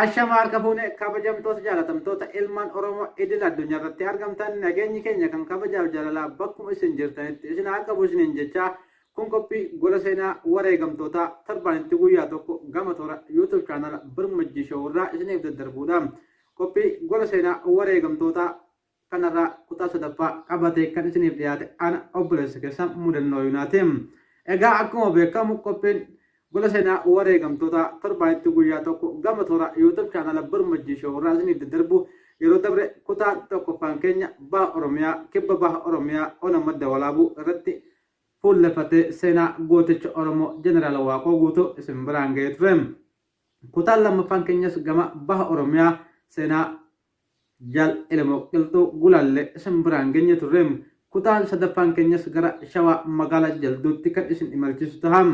Ashamaar kafuune kabajamtoota jaalatamtoota ilmaan Oromoo idil addunyaa irratti argamtan nageenyi keenya kan kabajaaf jaalalaa bakkuma isin jirtanitti isin haa qabu isiniin jecha kun qophii gola seenaa wareegamtoota torbaanitti guyyaa tokko gama toora YouTube chaanala Birmajjii Show irraa isiniif daddarbuudha. Qophii gola seenaa wareegamtoota kanarraa kutaa sadaffaa qabatee kan isiniif dhiyaate ana obboleessa keessan mudannoo yuunaati. Egaa akkuma beekamu qophiin gola seenaa wareegamtoota torbaanitti guyyaa tokko gama toora YouTube chaanala Birmajjii Show irraa isiniif daddarbu yeroo dabre kutaa tokkoffaan keenya baha Oromiyaa kibba baha Oromiyaa ona madda walaabuu irratti fuulleffatee seenaa gooticha Oromoo Jeneraal Waaqoo Guutuu isin biraan ga'ee ture. Kutaan lammaffaan keenyas gama baha Oromiyaa seenaa Jaal Ilmoo Qilxuu Gulaallee isin biraan geenye ture. Kutaan sadaffaan keenyas gara Shawaa magaalaa Jalduutti kan isin imalchiisu ta'a.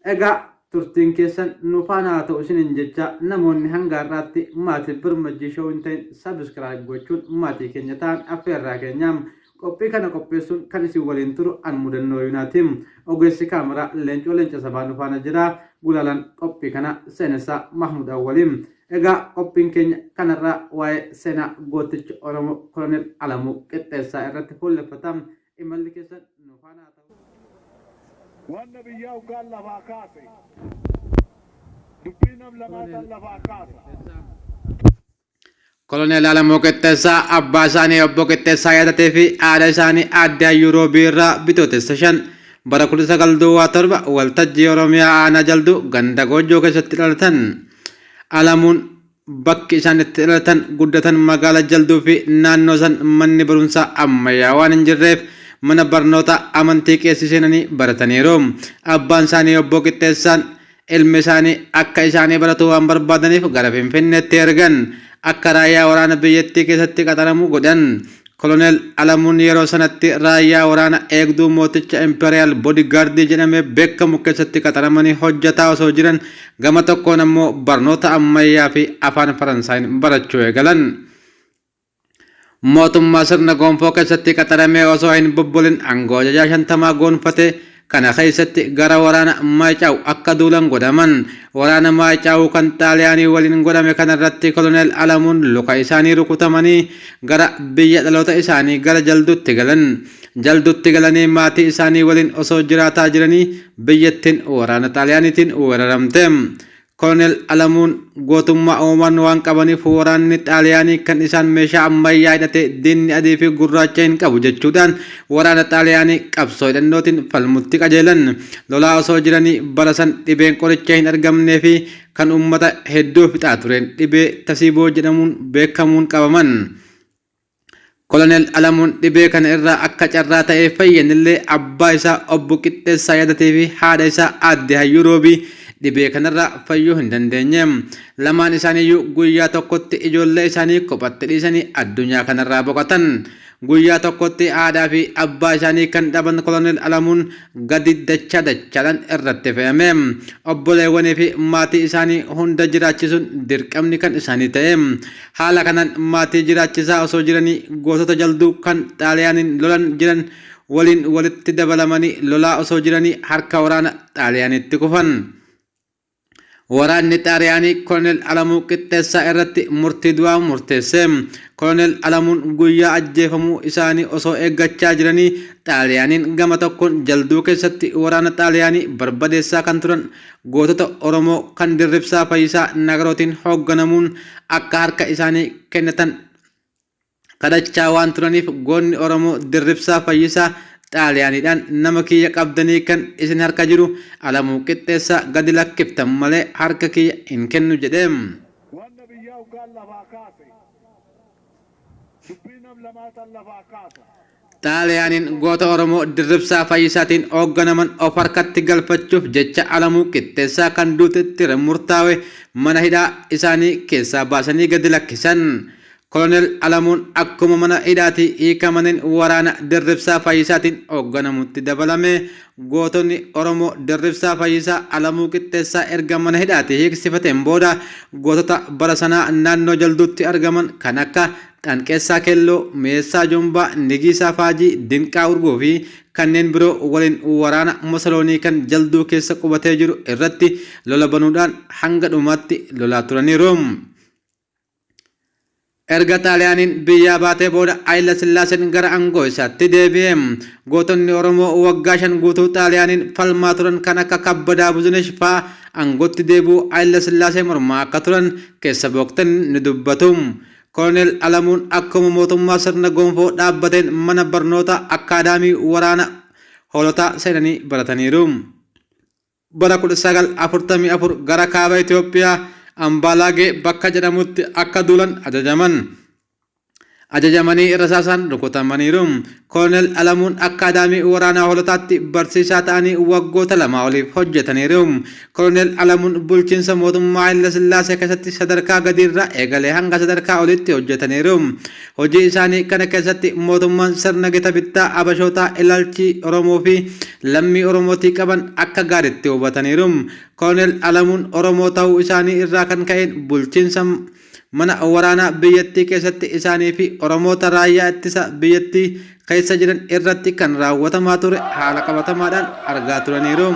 Egaa turtiin keessan nu faana haa ta'u isiniin jecha namoonni hanga har'aatti maatii Birmajjii Show hin ta'in sabiskiraayib gochuun maatii keenya ta'an affeerraa keenyaam. Qophii kana qopheessuun kan isin waliin turu an mudannoo yuunaati. Ogeessi kaameraa leenca sabaa nu faana jira. Gulaalaan qophii kana seenessaa Mahmud Awwaliin. Egaa qophiin keenya kanarraa waa'ee seenaa gooticha Oromoo Koloneel Alamuu Qixxeessaa irratti fuulleffata. Imalli keessan nu faana haa ta'u. والنبي وقال لها كاسي دبينا لما لها كاسي Koloneel Alamuu Qixxeessaa abbaa isaanii obbo Qixxeessaa yaadatee fi haadha isaanii aadde Ayyuroo Biirraa bitootessa 5 bara 1907 waltajjii Oromiyaa aanaa Jalduu ganda Goojjoo keessatti dhalatan. Alamuun bakki isaan itti dhalatan guddatan magaalaa Jalduu fi naannoo san manni barumsaa ammayyaa waan hin jirreef mana barnoota amantii keessa seenanii barataniiru. Abbaan isaanii obbo Qixxeessaan ilmi isaanii akka isaanii baratu waan barbaadaniif gara Finfinneetti ergan. Akka raayyaa waraana biyyattii keessatti qaxaramuu godhan. Koloneel Alamuun yeroo sanatti raayyaa waraana eegduu mooticha Imperial Bodyguard jedhamee beekamu keessatti qaxaramanii hojjetaa osoo jiran gama tokkoon ammoo barnoota ammayyaa fi afaan Faransaayii barachuu eegalan. Mootummaa sirna gonfoo keessatti qaxaramee osoo hin bobbolin aangoo ajajaa 50 gonfate kana keessatti gara waraana Maayicaaw akka duulan godhaman. Waraana Maayicaaw kan Xaaliyaanii waliin godhame kanarratti Koloneel Alamuun luka isaanii rukutamanii gara biyya dhaloota isaanii gara Jalduutti galan. Jalduutti galanii maatii isaanii waliin osoo jiraataa jiranii biyyattiin waraana Xaaliyaaniitiin weeraramte. Koloneel Alamuun gootummaa uumaan waan qabaniif waraanni Xaaliyaanii kan isaan meeshaa ammayyaa hidhatee diinni adii fi gurraacha hin qabu jechuudhaan waraana Xaaliyaanii qabsoo hidhannootiin falmutti qajeelan. Lolaa osoo jiranii bara san dhibeen qoricha hin argamnee fi kan uummata hedduu fixaa tureen dhibee tasiiboo jedhamuun beekamuun qabaman. Koloneel Alamuun dhibee kana irraa akka carraa ta'ee fayyanillee abbaa isaa obbo Qixxeessaa yaadatee fi haadha isaa aadde Ayyuroo dhibee kanarraa fayyuu hin dandeenye. Lamaan isaaniiyyuu guyyaa tokkotti ijoollee isaanii kophatti dhiisanii addunyaa kanarraa boqotan. Guyyaa tokkotti haadhaa fi abbaa isaanii kan dhaban Koloneel Alamuun gadi dachaadhaan irratti fe'ame. Obboleewwanii fi maatii isaanii hunda jiraachisuun dirqamni kan isaanii ta'e. Haala kanaan maatii jiraachisaa osoo jiranii gootota Jalduu kan Xaaliyaaniin lolan jiran waliin walitti dabalamanii lolaa osoo jiranii harka waraana Xaaliyaaniitti kufan. Waraanni Xaaliyaanii Koloneel Alamuu Qixxeessaa irratti murtii du'aa murteesse. Koloneel Alamuun guyyaa ajjeefamuu isaanii osoo eeggachaa jiranii Xaaliyaaniin gama tokkoon Jalduu keessatti waraana Xaaliyaanii barbadeessaa kan turan gootota Oromoo kan Dirribsaa Fayyisaa Nagarootiin hoogganamuun akka harka isaanii kennatan kadhachaa waan turaniif goonni Oromoo Dirribsaa Fayyisaa Xaaliyaaniidhaan nama kiyya qabdanii kan isin harka jiru Alamuu Qixxeessaa gadi lakkiftan malee harka kiyya hin kennu jedhe. والنبي وقال لها كاسي دبينا لما لها كاسي Xaaliyaaniin goota Oromoo Dirribsaa Fayyisaatiin hoogganaman of harkatti galfachuuf jecha Alamuu Qixxeessaa kan duutetti murtaa'e mana hidhaa isaanii keessaa baasanii gadi lakkisan. Kolonel Alamuun akkuma mana hidhaatti hiikamaniin waraana Dirribsaa Fayyisaatiin hoogganamutti dabalame gootonni Oromoo Dirribsaa Fayyisaa Alamuu Qixxeessaa erga mana hidhaatti hiiksifateen booda gootota bara sanaa naannoo jalduutti argaman kan akka Xanqeessaa Kelloo, Meessaa Jombaa, Nigisaa Faajii, Dinqaa Urgoo fi kanneen biroo waliin waraana Masaloonii kan jalduu keessa qubatee jiru irratti lola banuudhaan hanga dhumaatti lolaa turaniiru. Erga Xaaliyaaniin biyyaa baatee booda Hayila Sillaaseen gara aangoo isaatti deebi'e. Gootonni Oromoo waggaa 5 guutuu Xaaliyaaniin falmaa turan kan akka Kabbadaa Buzunesh fa'aa aangootti deebi'uu Hayila Sillaasee mormaa akka turan keessa booktan ni dubbatu. Kolonel Alamuun akkuma mootummaa sirna gonfoo dhaabbateen mana barnoota akkaadaamii waraana hoolotaa seenanii barataniiru. Bara 1944 gara kaaba Itoophiyaa Ambaalaagee bakka jedhamutti akka duulan ajajamanii rasaasaan rukutamaniiru. Kolonel Alamuun akkaadaamii waraanaa hoolotaatti barsiisaa ta'anii waggoota 2 oliif hojjetaniiru. Kolonel Alamuun bulchiinsa mootummaa Hayila Sillaasee keessatti sadarkaa gadiirraa eegalee hanga sadarkaa olitti hojjetaniiru. Hojii isaanii kana keessatti mootummaan sirna gita bittaa Abashootaa ilaalchi Oromoo fi lammii Oromootii qaban akka gaariitti hubataniiru. Kolonel Alamuun Oromoo ta'uu isaanii irraa kan ka'een bulchiinsa mana waraanaa biyyattii keessatti isaanii fi Oromoota raayyaa ittisa biyyattii keessa jiran irratti kan raawwatamaa ture haala qabatamaadhaan argaa turaniiru.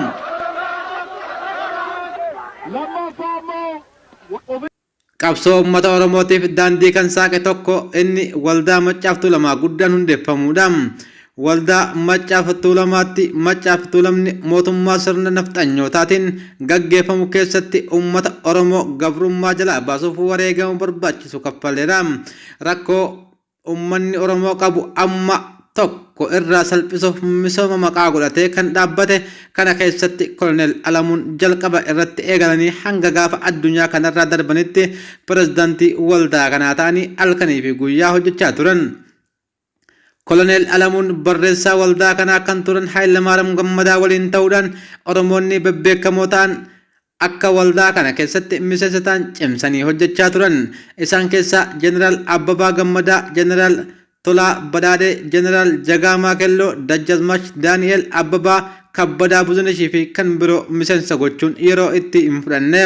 Qabsoo uummata Oromootiif daandii kan saaqe tokko inni waldaa Maccaaf Tuulamaa guddaan hundeeffamuudha. Waldaa Maccaaf Tuulamaatti Maccaaf Tuulamni mootummaa sirna nafxanyootaatiin gaggeeffamu keessatti uummata Oromoo gabrummaa jalaa baasuuf wareegama barbaachisu kaffaleera. Rakkoo uummanni Oromoo qabu amma tokko irraa salphisuuf misooma maqaa godhatee kan dhaabbate kana keessatti Kolonel Alamuun jalqaba irratti eegalanii hanga gaafa addunyaa kanarraa darbanitti pirezidaantii waldaa kanaa ta'anii halkanii fi guyyaa hojjechaa turan. Kolonel Alamuun barreessaa waldaa kanaa kan turan Hayilamaariyaam Gammadaa waliin ta'uudhaan Oromoonni bebbeekamoo ta'an akka waldaa kana keessatti miseensa ta'an cimsanii hojjechaa turan. Isaan keessaa Jeneraal Abbabaa Gammadaa, Jeneraal Tolaa Badaadee, Jeneraal Jagaamaa Kelloo, Dajjazmaach Daani'el Abbabaa, Kabbadaa Buzuneshii fi kan biroo miseensa gochuun yeroo itti hin fudhanne.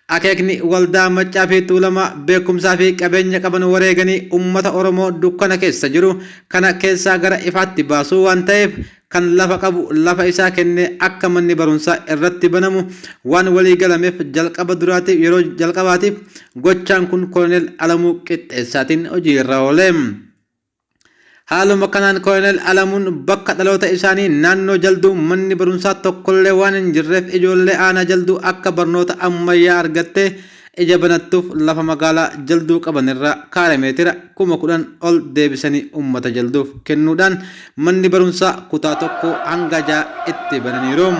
Akeekni waldaa Maccaa fi Tuulamaa beekumsaa fi qabeenya qaban wareeganii uummata Oromoo dukkana keessa jiru kana keessaa gara ifaatti baasuu waan ta'eef kan lafa qabu lafa isaa kennee akka manni barumsaa irratti banamu waan walii galameef jalqaba duraatiif yeroo jalqabaatiif gochaan kun Kolonel Alamuu Qixxeessaatiin hojiirra oole. Haaluma kanaan Kolonel Alamuun bakka dhaloota isaanii naannoo jalduu manni barumsaa tokkollee waan hin jirreef ijoollee aanaa jalduu akka barnoota ammayyaa argattee ija banattuuf lafa magaalaa jalduu qabanirraa kiiloomeetira 10,000 ol deebisanii uummata jalduuf kennuudhaan manni barumsaa kutaa 1 hanga 6 itti bananiiru.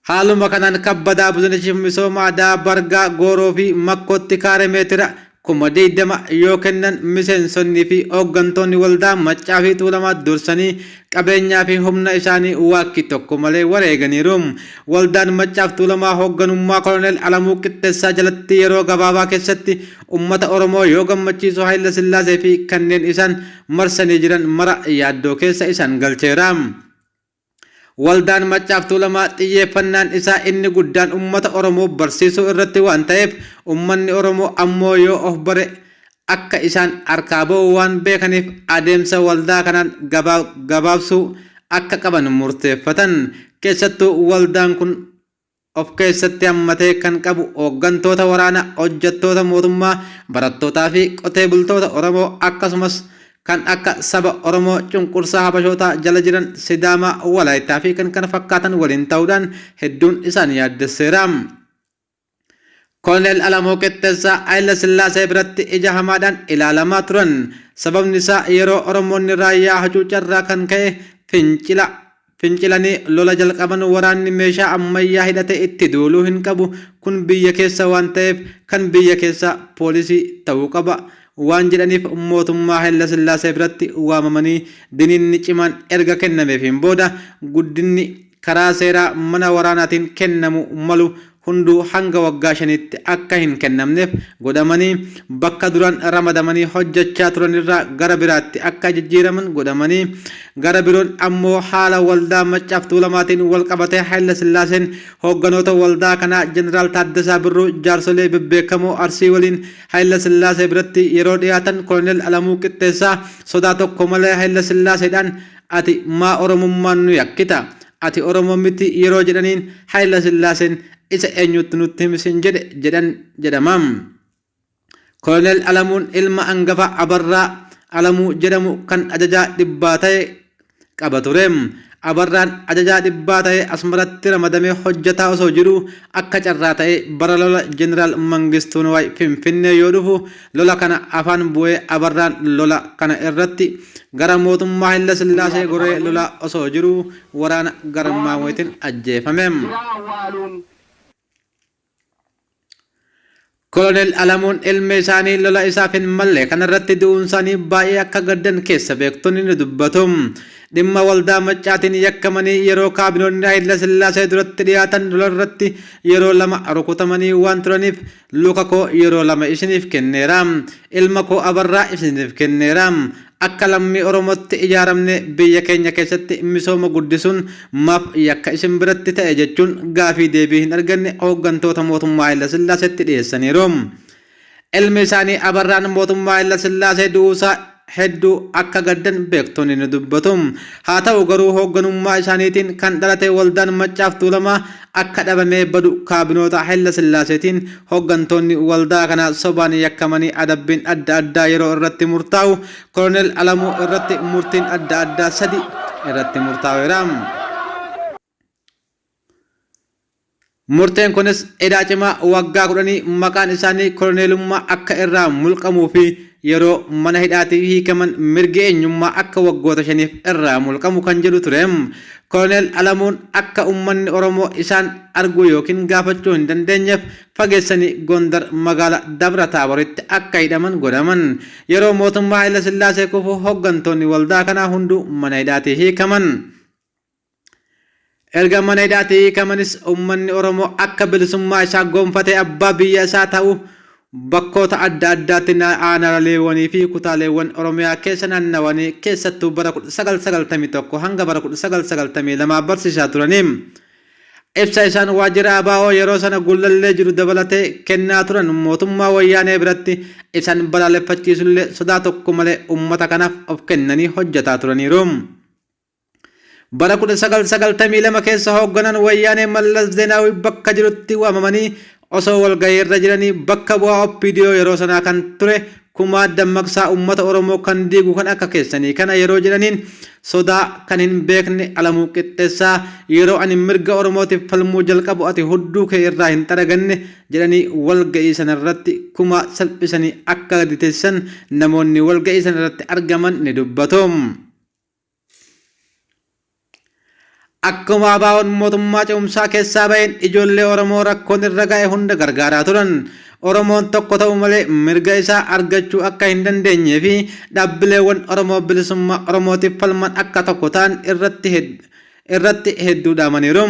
Haaluma kanaan Kabbadaa Buzuneshiif misooma aadaa Bargaa Gooroo fi Makkootti kiiloomeetira 20,000 yoo kennan miseensonnii fi hooggantoonni waldaa Maccaa fi Tuulamaa dursanii qabeenyaa fi humna isaanii waakki tokko malee wareeganiiru. Waldaan Maccaa fi Tuulamaa hoogganummaa Kolonel Alamuu Qixxeessaa jalatti yeroo gabaabaa keessatti uummata Oromoo yoo gammachiisu Hayila Sillaasee fi kanneen isaan marsanii jiran mara yaaddoo keessa isaan galcheera. Waldaan Maccaa fi Tuulamaa xiyyeeffannaan isaa inni guddaan uummata Oromoo barsiisuu irratti waan ta'eef uummanni Oromoo ammoo yoo of bare akka isaan harkaa ba'u waan beekaniif adeemsa waldaa kanaan gabaabsuu akka qaban murteeffatan. Keessattuu waldaan kun of keessatti hammatee kan qabu hooggantoota waraanaa, hojjettoota mootummaa, barattootaa fi qotee bultoota Oromoo akkasumas kan akka saba Oromoo cunqursaa Habashootaa jala jiran Sidaamaa, Walaayittaa fi kan kana fakkaatan waliin ta'uudhaan hedduun isaan yaaddesseera. Kolonel Alamuu Qixxeessaa Hayila Sillaasee biratti ija hamaadhaan ilaalamaa turan. Sababni isaa yeroo Oromoonni raayyaa hacuucarraa kan ka'e fincilanii lola jalqaban waraanni meeshaa ammayyaa hidhatee itti duuluu hin qabu. Kun biyya keessa waan ta'eef kan biyya keessa poolisii ta'uu qaba waan jedhaniif mootummaa Hayila Sillaasee biratti waamamanii diniinni cimaan erga kennameefiin booda guddinni karaa seeraa mana waraanaatiin kennamu malu hunduu hanga waggaa shanitti akka hin kennamneef godhamanii bakka duraan ramadamanii hojjechaa turan irraa gara biraatti akka jijjiiraman godhamanii gara biroon ammoo haala waldaa Maccaaf Tuulamaatiin wal qabatee Haayila Sillaaseen hoogganoota waldaa kanaa Jeneraal Taaddasaa Birruu jaarsolee bebbeekamoo Arsii waliin Haayila Sillaasee biratti yeroo dhiyaatan Koloneel Alamuu Qixxeessaa sodaa tokko malee Haayila Sillaaseedhaan ati maa Oromummaan nu yakkita ati Oromoo miti yeroo jedhaniin Haayila Sillaaseen isa eenyutti nutti himsin jedhama. Koloneel Alamuun ilma angafa Abarraa Alamuu jedhamu kan ajajaa dhibbaa ta'e qaba ture. Abarraan ajajaa dhibbaa ta'e Asmaratti ramadamee hojjetaa osoo jiru akka carraa ta'e bara lola Jeneraal Mangistuu Niwaay Finfinnee yoo dhufu lola kana afaan bu'ee Abarraan lola kana irratti gara mootummaa Haayila Sillaasee goree lola osoo jiru waraana Garmaamoyitiin ajjeefame. Koloneel Alamuun ilmi isaanii lola isaaf hin malle kanarratti du'uun isaanii baay'ee akka gaddan keessa beektonni ni dubbatu. Dhimma waldaa Maccaatiin yakkamanii yeroo kaabinoonni Haayila Sillaasee duratti dhiyaatan lola irratti yeroo lama rukutamanii waan turaniif luka koo yeroo lama isiniif kenneera. Ilma koo Abarraa isiniif kenneera. Akka lammii Oromootti ijaaramne biyya keenya keessatti misooma guddisuun maaf yakka isin biratti ta'e jechuun gaafii deebii hin arganne hooggantoota mootummaa Haayila Sillaaseetti dhiyeessaniiru. Ilmi isaanii Abarraan mootummaa Haayila Sillaasee du'uusaa hedduu akka gaddan beektonni ni dubbatu. Haa ta'u garuu hoogganummaa isaaniitiin kan dhalate waldaan Maccaaf Tuulamaa akka dhabamee badu kaabinoota Haayila Sillaaseetiin hooggantoonni waldaa kana sobaan yakkamanii adabbiin adda addaa yeroo irratti murtaa'u Koloneel Alamuu irratti murtiin adda addaa 3 irratti murtaa'eera. Murteen kunis edaa cimaa waggaa 10 maqaan isaanii koloneelummaa akka irraa mulqamuu fi yeroo mana hidhaatii hiikaman mirgi eenyummaa akka waggoota 5 irraa mulqamu kan jedhu ture. Koloneel Alamuun akka ummanni Oromoo isaan arguu yookiin gaafachuu hin dandeenyeef fageessanii Gondar magaalaa Dabra Taaboritti akka hidhaman godhaman. Yeroo mootummaa Haayila Sillaasee kufu hooggantoonni waldaa kanaa hunduu mana hidhaatii hiikaman. Erga mana hidhaatii hiikamanis ummanni Oromoo akka bilisummaa isaa gonfatee abbaa biyya isaa ta'u bakkoota adda addaatti aanaleewwanii fi kutaaleewwan Oromiyaa keessa naannawanii keessattuu bara 1991 hanga bara 1992 barsiisaa turaniin ibsa isaan waajjira ABO yeroo sana gullallee jiru dabalatee kennaa turan mootummaa wayyaanee biratti isaan balaaleffachiisullee sodaa tokko malee ummata kanaaf of kennanii hojjetaa turaniiru. Bara 1992 keessa hoogganan wayyaanee Mallas Zeenaawii bakka jirutti waamamanii osoo walgahii irra jiranii bakka bu'aa OPDO yeroo sanaa kan ture Kumaa Dammaqsaa ummata Oromoo kan diigu kan akka keessanii kana yeroo jedhaniin sodaa kan hin beekne Alamuu Qixxeessaa yeroo ani mirga Oromootiif falmuu jalqabu ati hudduu kee irraa hin xaraganne jedhanii walgahii sanarratti Kumaa salphisanii akka gadi teessisan namoonni walgahii sanarratti argaman ni dubbatu. Akkuma ABO'n mootummaa ce'umsaa keessaa baheen ijoollee Oromoo rakkoon irra ga'e hunda gargaaraa turan. Oromoon tokko ta'u malee mirga isaa argachuu akka hin dandeenyee fi dhaabbileewwan Oromoo bilisummaa Oromootiif falman akka tokko ta'an irratti hedduu dhaamaniiru.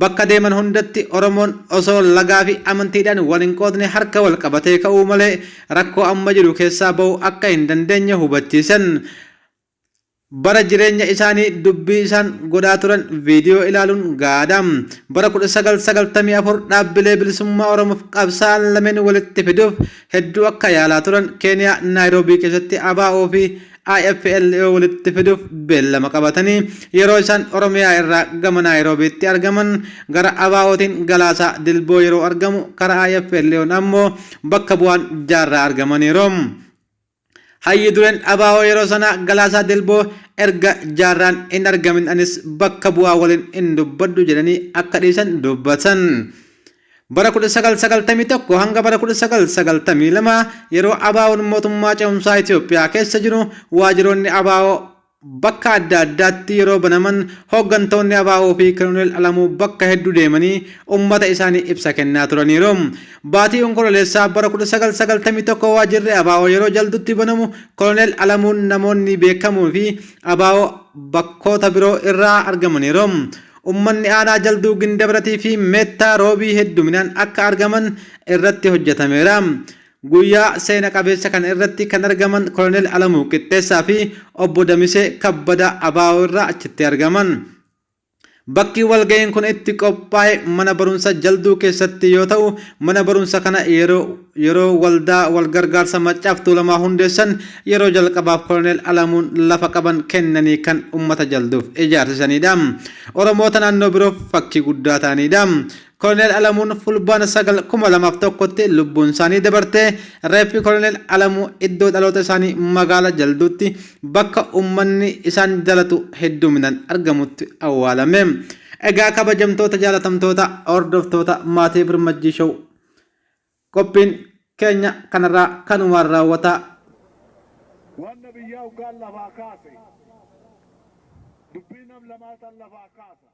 Bakka deeman hundatti Oromoon osoo lagaa fi amantiidhaan wal hin qoodne harka wal qabatee ka'uu malee rakkoo amma jiru keessaa ba'uu akka hin dandeenye hubachiisan. Bara jireenya isaanii dubbii isaan godhaa turan viidiyoo ilaaluun gaadam. Bara 1994 dhaabbilee bilisummaa Oromoof qabsaa'an lameen walitti fiduuf hedduu akka yaalaa turan Keeniyaa Naayiroobii keessatti ABO fi IFLO walitti fiduuf beellama qabatanii yeroo isaan Oromiyaa irraa gama Naayiroobiitti argaman gara ABO'tiin Galaasaa Dilboo yeroo argamu karaa IFLO'n ammoo bakka bu'aan jaarraa argamaniiru. Hayyi dureen ABO yeroo sana Galaasaa Dilboo erga jaarraan hin argamin anis bakka bu'aa waliin hin dubbaddu jedhanii akka dhiisan dubbatan. Bara 1991 hanga bara 1992 yeroo ABO'n mootummaa ce'umsaa Itoophiyaa keessa jiru waajiroonni ABO bakka adda addaatti yeroo banaman hooggantoonni ABO fi Koloneel Alamuu bakka hedduu deemanii ummata isaanii ibsa kennaa turaniiru. Baatii onkololeessaa bara 1991 waajirri ABO yeroo jaldutti banamu Koloneel Alamuun namoonni beekamuu fi ABO bakkoota biroo irraa argamaniiru. ummanni aanaa jalduu gindabratii fi meettaa roobii hedduminaan akka argaman irratti hojjetameera. Guyyaa seena qabeessa kan irratti kan argaman Koloneel Alamuu Qixxeessaa fi obbo Damisee Kabbadaa Abaawoo irraa achitti argaman. Bakki walga'iin kun itti qophaa'e mana barumsa jalduu keessatti yoo ta'u, mana barumsa kana yeroo waldaa walgargaarsa Maccaaf Tuulamaa hundeessan yeroo jalqabaaf Koloneel Alamuun lafa qaban kennanii kan ummata jalduuf ijaarsisanidha. Oromoota naannoo biroof fakkii guddaa ta'anidha. Koloneel Alamuun fulbaana 9/2001tti lubbuun isaanii dabarte. Reeffi Koloneel Alamuu iddoo dhaloota isaanii magaala jalduutti bakka ummanni isaan jalatu hedduminaan argamutti awwaalame. Egaa kabajamtoota jaalatamtoota hordoftoota maatii Birmajjii Show qophiin keenya kanarraa kanumaan raawwata. Wanna biyyaa ugaan lafaa kaase. Dubbii nam lamaataan lafaa kaasa.